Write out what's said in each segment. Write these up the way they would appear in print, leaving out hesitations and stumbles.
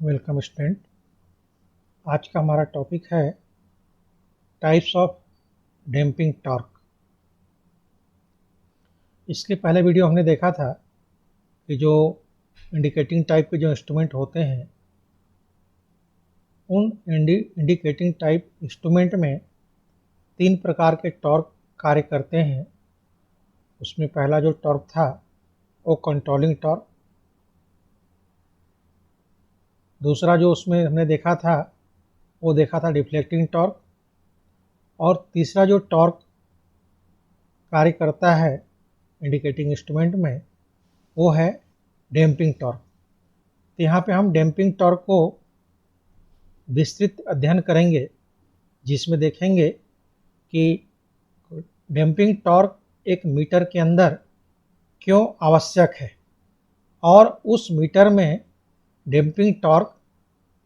Welcome student. आज का हमारा टॉपिक है टाइप्स ऑफ डैम्पिंग टॉर्क। इसके पहले वीडियो हमने देखा था कि जो इंडिकेटिंग टाइप के जो इंस्ट्रूमेंट होते हैं उन इंडिकेटिंग टाइप इंस्ट्रूमेंट में तीन प्रकार के टॉर्क कार्य करते हैं। उसमें पहला जो टॉर्क था वो कंट्रोलिंग टॉर्क, दूसरा जो उसमें हमने देखा था वो देखा था डिफ्लेक्टिंग टॉर्क, और तीसरा जो टॉर्क कार्य करता है इंडिकेटिंग इंस्ट्रूमेंट में वो है डैम्पिंग टॉर्क। तो यहाँ पे हम डैम्पिंग टॉर्क को विस्तृत अध्ययन करेंगे, जिसमें देखेंगे कि डैम्पिंग टॉर्क एक मीटर के अंदर क्यों आवश्यक है और उस मीटर में डैम्पिंग टॉर्क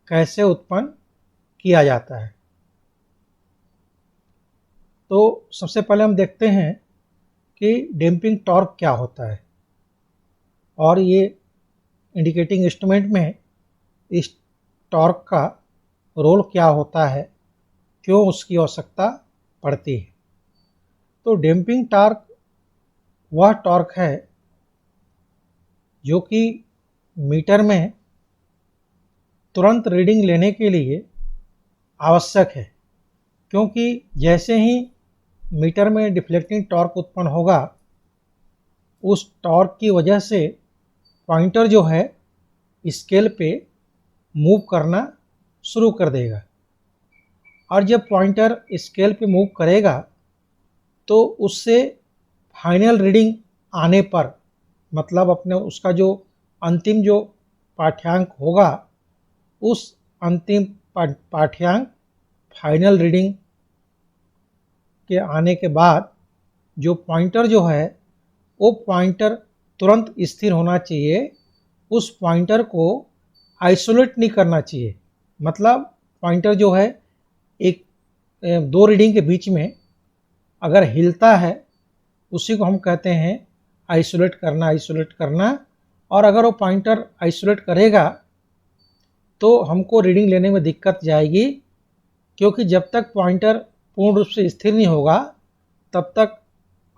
कैसे उत्पन्न किया जाता है। तो सबसे पहले हम देखते हैं कि डैम्पिंग टॉर्क क्या होता है और ये इंडिकेटिंग इंस्ट्रूमेंट में इस टॉर्क का रोल क्या होता है, क्यों उसकी आवश्यकता पड़ती है। तो डैम्पिंग टॉर्क वह टॉर्क है जो कि मीटर में तुरंत रीडिंग लेने के लिए आवश्यक है, क्योंकि जैसे ही मीटर में डिफ्लेक्टिंग टॉर्क उत्पन्न होगा उस टॉर्क की वजह से पॉइंटर जो है स्केल पे मूव करना शुरू कर देगा, और जब पॉइंटर स्केल पे मूव करेगा तो उससे फाइनल रीडिंग आने पर, मतलब अपने उसका जो अंतिम जो पाठ्यांक होगा उस अंतिम पाठ्यांक फाइनल रीडिंग के आने के बाद जो पॉइंटर जो है वो पॉइंटर तुरंत स्थिर होना चाहिए। उस पॉइंटर को आइसोलेट नहीं करना चाहिए, मतलब पॉइंटर जो है एक दो रीडिंग के बीच में अगर हिलता है उसी को हम कहते हैं आइसोलेट करना। और अगर वो पॉइंटर आइसोलेट करेगा तो हमको रीडिंग लेने में दिक्कत जाएगी, क्योंकि जब तक पॉइंटर पूर्ण रूप से स्थिर नहीं होगा तब तक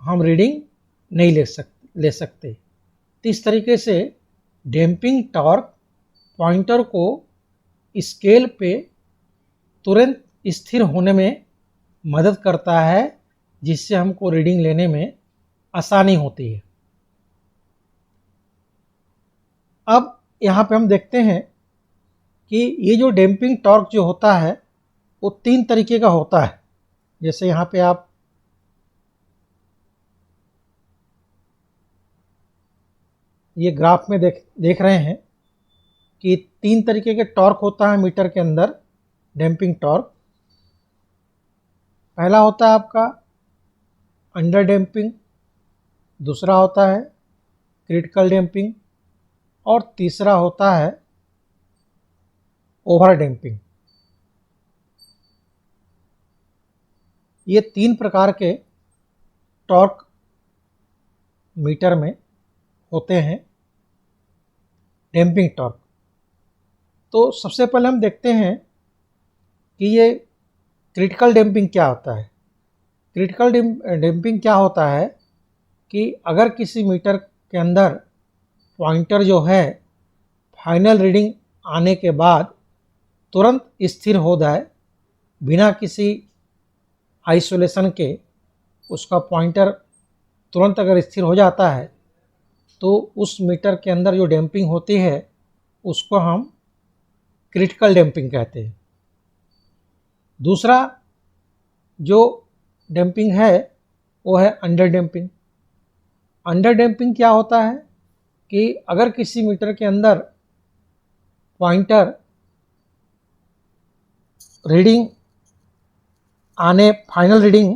हम रीडिंग नहीं ले सकते। तो इस तरीके से डैम्पिंग टॉर्क पॉइंटर को स्केल पे तुरंत स्थिर होने में मदद करता है, जिससे हमको रीडिंग लेने में आसानी होती है। अब यहाँ पे हम देखते हैं कि ये जो डैम्पिंग टॉर्क जो होता है वो तीन तरीके का होता है। जैसे यहाँ पे आप ये ग्राफ में देख रहे हैं कि तीन तरीके के टॉर्क होता है मीटर के अंदर डैम्पिंग टॉर्क। पहला होता है आपका अंडर डैम्पिंग, दूसरा होता है क्रिटिकल डैम्पिंग, और तीसरा होता है ओवर डैम्पिंग। ये तीन प्रकार के टॉर्क मीटर में होते हैं डैम्पिंग टॉर्क। तो सबसे पहले हम देखते हैं कि ये क्रिटिकल डैम्पिंग क्या होता है। क्रिटिकल डैम्पिंग क्या होता है कि अगर किसी मीटर के अंदर पॉइंटर जो है फाइनल रीडिंग आने के बाद तुरंत स्थिर हो जाए बिना किसी आइसोलेशन के, उसका पॉइंटर तुरंत अगर स्थिर हो जाता है तो उस मीटर के अंदर जो डैम्पिंग होती है उसको हम क्रिटिकल डैम्पिंग कहते हैं। दूसरा जो डैम्पिंग है वो है अंडर डैम्पिंग। अंडर डैम्पिंग क्या होता है कि अगर किसी मीटर के अंदर पॉइंटर रीडिंग आने फाइनल रीडिंग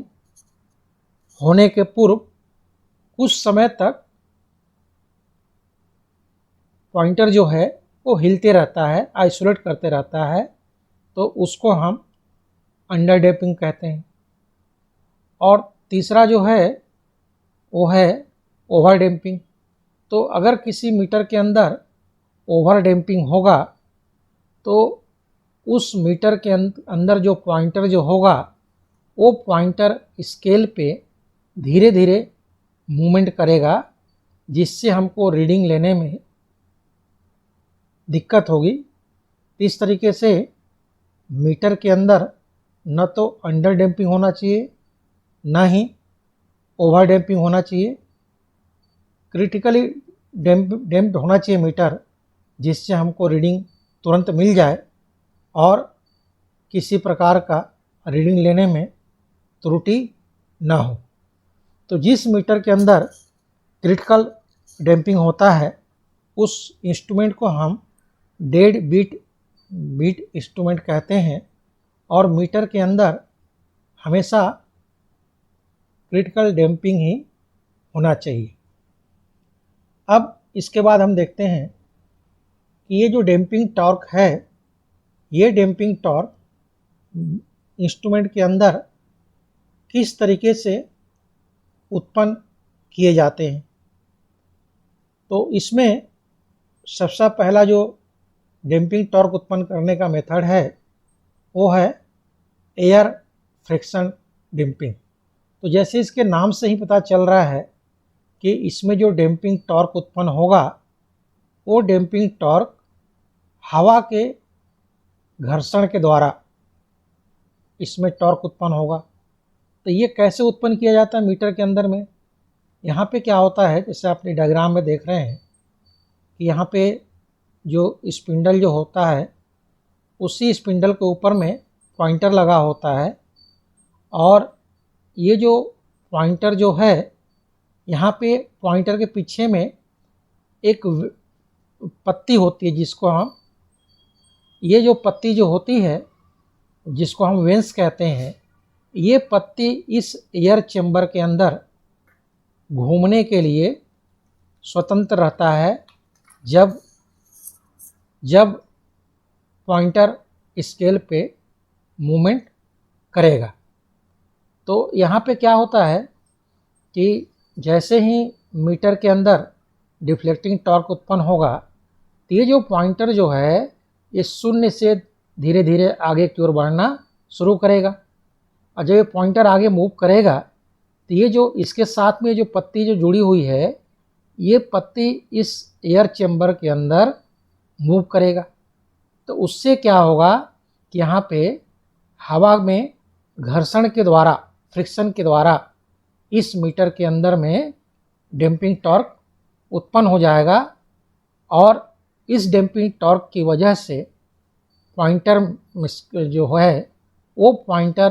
होने के पूर्व कुछ समय तक पॉइंटर जो है वो हिलते रहता है, आइसोलेट करते रहता है, तो उसको हम अंडर डैम्पिंग कहते हैं। और तीसरा जो है वो है ओवर डैम्पिंग। तो अगर किसी मीटर के अंदर ओवर डैम्पिंग होगा तो उस मीटर के अंदर जो पॉइंटर जो होगा वो पॉइंटर स्केल पे धीरे धीरे मूवमेंट करेगा, जिससे हमको रीडिंग लेने में दिक्कत होगी। इस तरीके से मीटर के अंदर न तो अंडर डैम्पिंग होना चाहिए, न ही ओवर डैम्पिंग होना चाहिए। क्रिटिकली डैम्प्ड होना चाहिए मीटर, जिससे हमको रीडिंग तुरंत मिल जाए और किसी प्रकार का रीडिंग लेने में त्रुटि न हो। तो जिस मीटर के अंदर क्रिटिकल डैम्पिंग होता है उस इंस्ट्रूमेंट को हम डेड बीट इंस्ट्रूमेंट कहते हैं, और मीटर के अंदर हमेशा क्रिटिकल डैम्पिंग ही होना चाहिए। अब इसके बाद हम देखते हैं कि ये जो डैम्पिंग टॉर्क है, ये डैम्पिंग टॉर्क इंस्ट्रूमेंट के अंदर किस तरीके से उत्पन्न किए जाते हैं। तो इसमें सबसे पहला जो डैम्पिंग टॉर्क उत्पन्न करने का मेथड है वो है एयर फ्रिक्शन डैम्पिंग। तो जैसे इसके नाम से ही पता चल रहा है कि इसमें जो डैम्पिंग टॉर्क उत्पन्न होगा वो डैम्पिंग टॉर्क हवा के घर्षण के द्वारा इसमें टॉर्क उत्पन्न होगा। तो ये कैसे उत्पन्न किया जाता है मीटर के अंदर में? यहाँ पे क्या होता है, जैसे आपने डायग्राम में देख रहे हैं कि यहाँ पे जो स्पिंडल जो होता है उसी स्पिंडल के ऊपर में पॉइंटर लगा होता है, और ये जो पॉइंटर जो है यहाँ पे पॉइंटर के पीछे में एक पत्ती होती है, जिसको हम ये जो पत्ती जो होती है जिसको हम वेंस कहते हैं, ये पत्ती इस एयर चेम्बर के अंदर घूमने के लिए स्वतंत्र रहता है जब पॉइंटर स्केल पे मूवमेंट करेगा। तो यहाँ पे क्या होता है कि जैसे ही मीटर के अंदर डिफ्लेक्टिंग टॉर्क उत्पन्न होगा तो ये जो पॉइंटर जो है ये शून्य से धीरे धीरे आगे की ओर बढ़ना शुरू करेगा, और जब ये पॉइंटर आगे मूव करेगा तो ये जो इसके साथ में जो पत्ती जो जुड़ी हुई है ये पत्ती इस एयर चेम्बर के अंदर मूव करेगा। तो उससे क्या होगा कि यहाँ पे हवा में घर्षण के द्वारा, फ्रिक्शन के द्वारा इस मीटर के अंदर में डैम्पिंग टॉर्क उत्पन्न हो जाएगा, और इस डैम्पिंग टॉर्क की वजह से पॉइंटर जो है वो पॉइंटर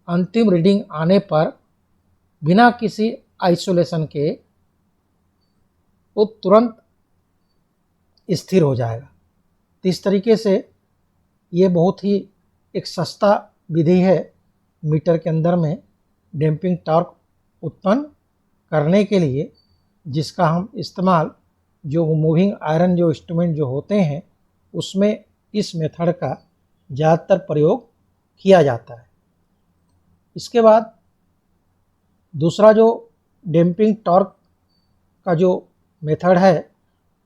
अंतिम रीडिंग आने पर बिना किसी आइसोलेशन के वो तुरंत स्थिर हो जाएगा। तो इस तरीके से ये बहुत ही एक सस्ता विधि है मीटर के अंदर में डैम्पिंग टॉर्क उत्पन्न करने के लिए, जिसका हम इस्तेमाल जो मूविंग आयरन जो इंस्ट्रूमेंट जो होते हैं उसमें इस मेथड का ज़्यादातर प्रयोग किया जाता है। इसके बाद दूसरा जो डैम्पिंग टॉर्क का जो मेथड है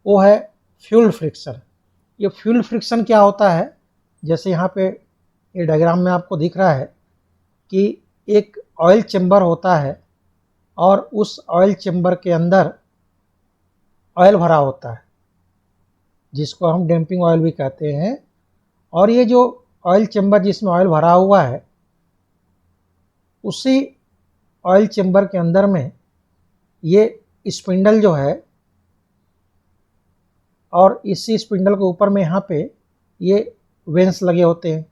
वो है फ्यूल फ्रिक्शन। ये फ्यूल फ्रिक्शन क्या होता है, जैसे यहाँ पे ये डायग्राम में आपको दिख रहा है कि एक ऑयल चेम्बर होता है और उस ऑयल चेम्बर के अंदर ऑयल भरा होता है जिसको हम डैम्पिंग ऑयल भी कहते हैं, और ये जो ऑयल चेम्बर जिसमें ऑयल भरा हुआ है उसी ऑयल चेम्बर के अंदर में ये स्पिंडल जो है, और इसी स्पिंडल के ऊपर में यहाँ पे ये वेंस लगे होते हैं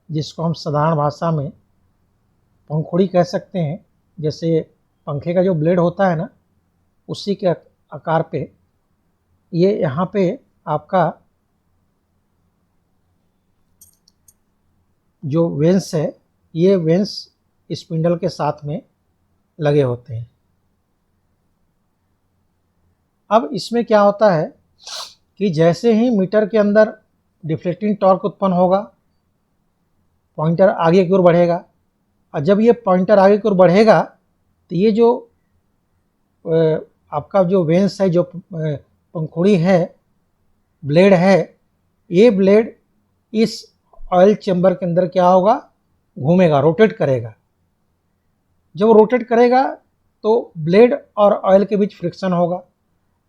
जिसको हम साधारण भाषा में पंखुड़ी कह सकते हैं। जैसे पंखे का जो ब्लेड होता है ना उसी के आकार पे ये यहाँ पे आपका जो वेंस है ये वेंस स्पिंडल के साथ में लगे होते हैं। अब इसमें क्या होता है कि जैसे ही मीटर के अंदर डिफ्लेक्टिंग टॉर्क उत्पन्न होगा पॉइंटर आगे की ओर बढ़ेगा, और जब ये पॉइंटर आगे की ओर बढ़ेगा तो ये जो आपका जो वेंस है, जो पंखुड़ी है, ब्लेड है, ये ब्लेड इस ऑयल चेंबर के अंदर क्या होगा, घूमेगा, रोटेट करेगा। जब रोटेट करेगा तो ब्लेड और ऑयल के बीच फ्रिक्शन होगा।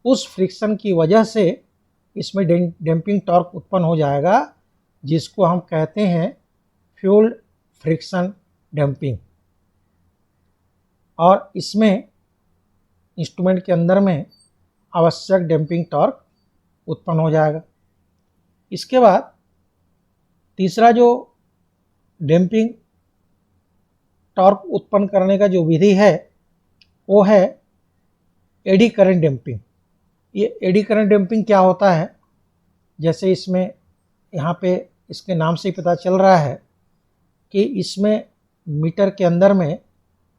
उस फ्रिक्शन की वजह से इसमें डैम्पिंग टॉर्क उत्पन्न हो जाएगा, जिसको हम कहते हैं फ्यूल फ्रिक्शन डैम्पिंग। और इसमें इंस्ट्रूमेंट के अंदर में आवश्यक डैम्पिंग टॉर्क उत्पन्न हो जाएगा। इसके बाद तीसरा जो डैम्पिंग टॉर्क उत्पन्न करने का जो विधि है वो है एडी करंट डैम्पिंग। ये एडी करंट डैम्पिंग क्या होता है, जैसे इसमें यहाँ पे इसके नाम से ही पता चल रहा है कि इसमें मीटर के अंदर में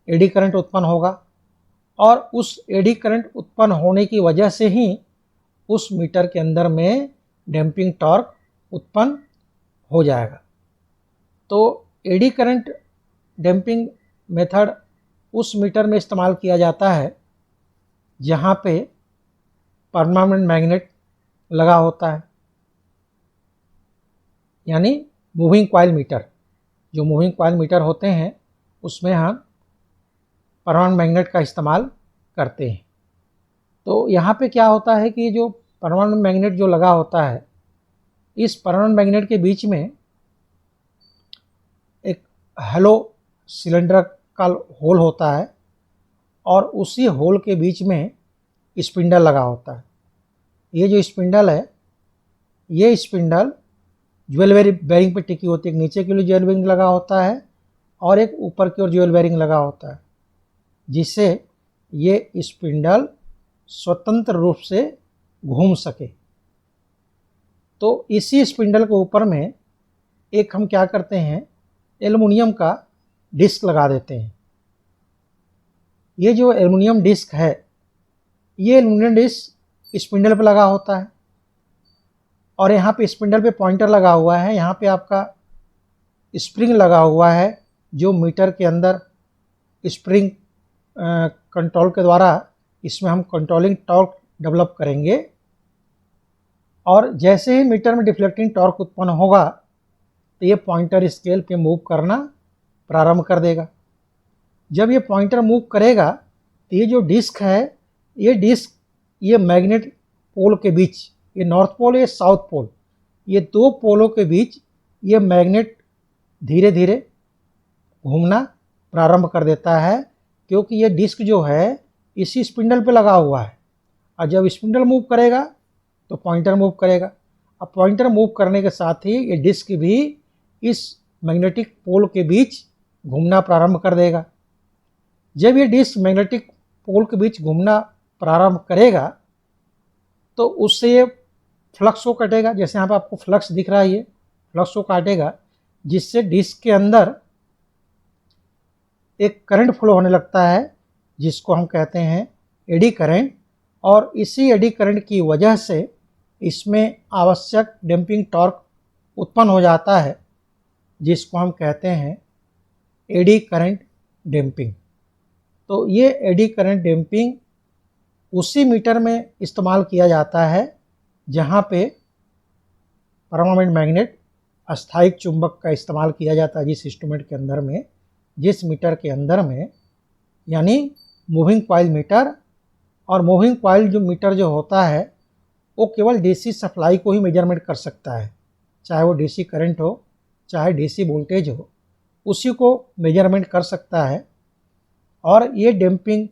एडी करंट उत्पन्न होगा और उस एडी करंट उत्पन्न होने की वजह से ही उस मीटर के अंदर में डैम्पिंग टॉर्क उत्पन्न हो जाएगा। तो एडी करंट डैम्पिंग मेथड उस मीटर में इस्तेमाल किया जाता है जहाँ पे परमानेंट मैग्नेट लगा होता है, यानी मूविंग कॉइल मीटर। जो मूविंग कॉइल मीटर होते हैं उसमें हम परमानेंट मैग्नेट का इस्तेमाल करते हैं। तो यहाँ पे क्या होता है कि जो परमानेंट मैग्नेट जो लगा होता है, इस परमानेंट मैग्नेट के बीच में एक हेलो सिलेंडर का होल होता है और उसी होल के बीच में स्पिंडल लगा होता है। ये जो स्पिंडल है, ये स्पिंडल ज्वेल बेरिंग पे टिकी होती है। एक नीचे के लिए ज्वेल बेरिंग लगा होता है और एक ऊपर की ओर ज्वेल बेरिंग लगा होता है, जिससे ये स्पिंडल स्वतंत्र रूप से घूम सके। तो इसी स्पिंडल के ऊपर में एक हम क्या करते हैं, एल्युमिनियम का डिस्क लगा देते हैं। ये जो एल्युमिनियम डिस्क है, ये एल्युमिनियम डिस्क स्पिंडल पे लगा होता है और यहाँ पे स्पिंडल पे पॉइंटर लगा हुआ है। यहाँ पे आपका स्प्रिंग लगा हुआ है, जो मीटर के अंदर स्प्रिंग कंट्रोल के द्वारा इसमें हम कंट्रोलिंग टॉर्क डेवलप करेंगे। और जैसे ही मीटर में डिफ्लेक्टिंग टॉर्क उत्पन्न होगा तो ये पॉइंटर स्केल पे मूव करना प्रारंभ कर देगा। जब ये पॉइंटर मूव करेगा तो ये जो डिस्क है, ये डिस्क ये मैग्नेट पोल के बीच, ये नॉर्थ पोल ये साउथ पोल, ये दो पोलों के बीच ये मैग्नेट धीरे धीरे घूमना प्रारंभ कर देता है, क्योंकि ये डिस्क जो है इसी स्पिंडल पे लगा हुआ है। और जब स्पिंडल मूव करेगा तो पॉइंटर मूव करेगा। अब पॉइंटर मूव करने के साथ ही ये डिस्क भी इस मैग्नेटिक पोल के बीच घूमना प्रारंभ कर देगा। जब ये डिस्क मैग्नेटिक पोल के बीच घूमना प्रारंभ करेगा तो उससे ये फ्लक्स को काटेगा। जैसे यहाँ पर आपको फ्लक्स दिख रहा है, ये फ्लक्स को काटेगा, जिससे डिस्क के अंदर एक करंट फ्लो होने लगता है, जिसको हम कहते हैं एडी करंट। और इसी एडी करंट की वजह से इसमें आवश्यक डैम्पिंग टॉर्क उत्पन्न हो जाता है, जिसको हम कहते हैं एडी करंट डैम्पिंग। तो ये एडी करंट डैम्पिंग उसी मीटर में इस्तेमाल किया जाता है जहाँ पे परमानेंट मैग्नेट अस्थायिक चुंबक का इस्तेमाल किया जाता है, जिस इंस्ट्रूमेंट के अंदर में, जिस मीटर के अंदर में, यानी मूविंग कॉइल मीटर। और मूविंग कॉइल जो मीटर जो होता है वो केवल डीसी सप्लाई को ही मेजरमेंट कर सकता है, चाहे वो डीसी करंट हो चाहे डीसी वोल्टेज हो, उसी को मेजरमेंट कर सकता है। और ये डैम्पिंग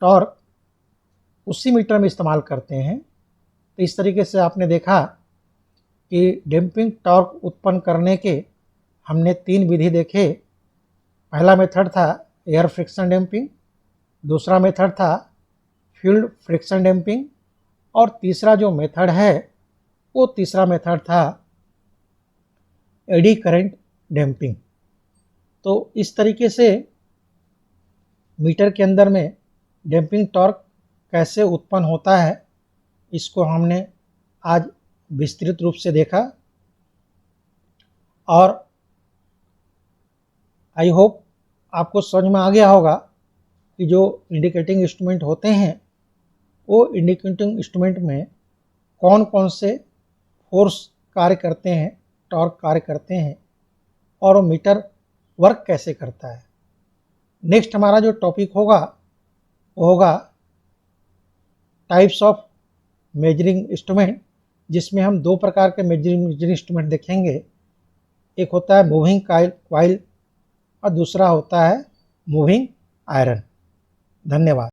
टॉर्क उसी मीटर में इस्तेमाल करते हैं। तो इस तरीके से आपने देखा कि डैम्पिंग टॉर्क उत्पन्न करने के हमने 3 विधि देखे। पहला मेथड था एयर फ्रिक्शन डैम्पिंग, दूसरा मेथड था फ्यूल फ्रिक्शन डैम्पिंग, और तीसरा जो मेथड है वो तीसरा मेथड था एडी करंट डैम्पिंग। तो इस तरीके से मीटर के अंदर में डैम्पिंग टॉर्क कैसे उत्पन्न होता है, इसको हमने आज विस्तृत रूप से देखा। और आई होप आपको समझ में आ गया होगा कि जो इंडिकेटिंग इंस्ट्रूमेंट होते हैं वो इंडिकेटिंग इंस्ट्रूमेंट में कौन कौन से फोर्स कार्य करते हैं, टॉर्क कार्य करते हैं और वो मीटर वर्क कैसे करता है। नेक्स्ट हमारा जो टॉपिक होगा वो होगा टाइप्स ऑफ मेजरिंग इंस्ट्रूमेंट, जिसमें हम दो प्रकार के मेजरिंग इंस्ट्रूमेंट देखेंगे। एक होता है मूविंग कॉइल और दूसरा होता है मूविंग आयरन। धन्यवाद।